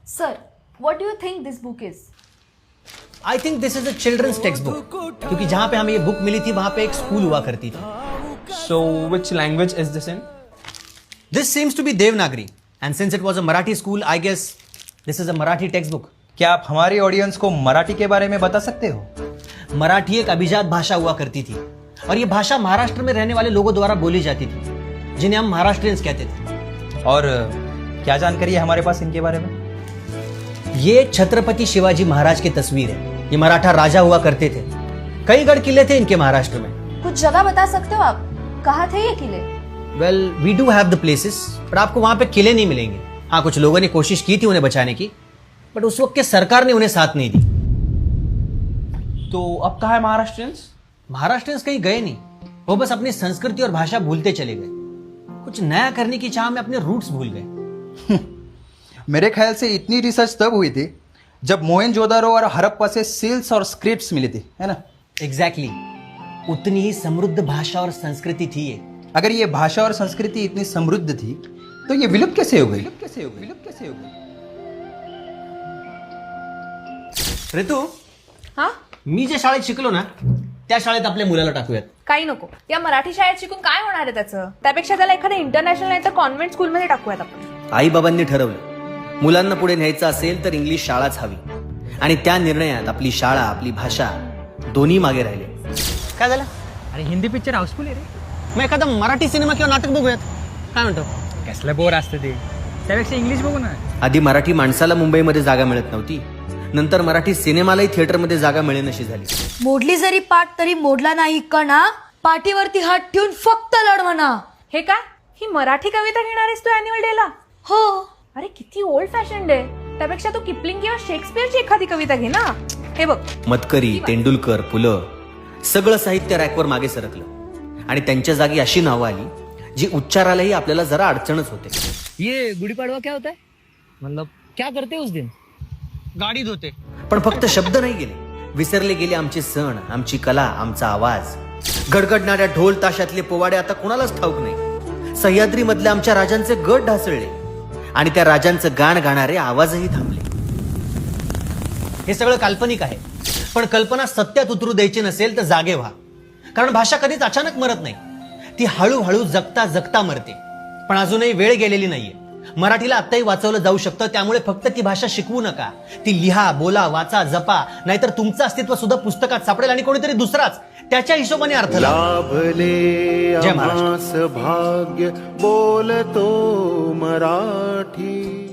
Sir, what do you think this book is? I think this is a children's text book, क्योंकि जहां पे हमें ये book milli थी वहां पे एक स्कूल हुआ करती थी. So, which language is this in? This seems to be Devanagari, and since it was a Marathi school, I guess this is a Marathi text book. क्या आप हमारे ऑडियंस को मराठी के बारे में बता सकते हो? मराठी एक अभिजात भाषा हुआ करती थी, और ये भाषा महाराष्ट्र में रहने वाले लोगों द्वारा बोली जाती थी, जिन्हें हम महाराष्ट्रियंस कहते थे. और क्या जानकारी है हमारे पास इनके बारे में? ये छत्रपति शिवाजी महाराज की तस्वीर है. ये मराठा राजा हुआ करते थे. कई गढ़ किले थे इनके महाराष्ट्र में. कुछ जगह बता सकते हो आप? कहाँ थे ये किले? Well, we do have the places, पर आपको वहां पे किले नहीं मिलेंगे. हाँ, कुछ लोगों ने कोशिश की थी उन्हें बचाने की, बट उस वक्त के सरकार ने उन्हें साथ नहीं दी. तो अब कहाँ है महाराष्ट्रियंस? महाराष्ट्रियंस कहीं गए नहीं, वो बस अपनी संस्कृति और भाषा भूलते चले गए. कुछ नया करने की चाह में अपने रूट्स भूल गए. मेरे ख्याल से इतनी रिसर्च तब हुई थी जब मोहनजोदारो और हड़प्पा से सील्स और स्क्रिप्ट्स मिली थी, है ना? एग्जैक्टली. उतनी ही समृद्ध भाषा और संस्कृति थी ये. अगर ये भाषा और संस्कृति इतनी समृद्ध थी तो ये विलुप्त कैसे हो गई? ऋतू, हा? मी जे शाळेत शिकलो ना, त्या शाळेत आपल्या मुलाला टाकूयात. काही नको. या मराठी शाळेत शिकून काय होणार आहे त्याचं? त्यापेक्षा त्याला एखाद्या इंटरनॅशनल नाही तर कॉन्व्हेंट स्कूलमध्ये टाकूयात आपण. आई बाबांनी ठरवलं, मुलांना पुढे न्यायचं असेल तर इंग्लिश शाळाच हवी, आणि त्या निर्णयात आपली शाळा, आपली भाषा दोन्ही मागे राहिले. काय झालं? अरे हिंदी पिक्चर हाऊसफुल आहे रे. मग एखादा मराठी सिनेमा किंवा नाटक बघूयात. काय म्हणतो? कसलं बोर असतं ते, त्यापेक्षा इंग्लिश बघू ना. आधी मराठी माणसाला मुंबईमध्ये जागा मिळत नव्हती, नंतर मराठी सिनेमालाही थिएटरमध्ये जागा मिळेनशी झाली. मोडली जरी पाठ तरी मोडला नाही कणा, पाठीवरती हात ठेवून फक्त लढ म्हणा. हे काय? ही मराठी कविता घेणार आहेस तू अॅन्युअल डेला? हो. अरे किती ओल्ड फॅशन आहे. त्यापेक्षा तू किपलिंग किंवा शेक्सपियरची एखादी कविता घे ना. हे बघ, मतकरी, तेंडुलकर, पुलं सगळं साहित्य रॅकवर मागे सरकलं, आणि त्यांच्या जागी अशी नावं आली जी उच्चारालाही आपल्याला जरा अडचणच होते. ये गुड़ी पड़वा क्या होता है? मतलब क्या करते उस दिन? गाडी धुते. पण फक्त शब्द नाही गेले, विसरले गेले आमचे सण, आमची कला, आमचा आवाज. गडगडणाऱ्या ढोल ताशातले पोवाडे आता कोणालाच ठाऊक नाही. सह्याद्री मधल्या आमच्या राजांचे गट ढासळले, आणि त्या राजांचं गाण गाणारे आवाजही थांबले. हे सगळं काल्पनिक आहे, पण कल्पना सत्यात उतरू द्यायची नसेल तर जागे व्हा. कारण भाषा कधीच अचानक मरत नाही, ती हळूहळू जगता जगता मरते. पण अजूनही वेळ गेलेली नाहीये. मराठीला आत्ताही वाचवलं जाऊ शकतं. त्यामुळे फक्त ती भाषा शिकवू नका, ती लिहा, बोला, वाचा, जपा. नाहीतर तुमचं अस्तित्व सुद्धा पुस्तकात सापडेल, आणि कोणीतरी दुसराच त्याच्या हिशोबाने अर्थ लाभले जय महाराष्ट्र. आम्हास भाग्य बोलतो मराठी.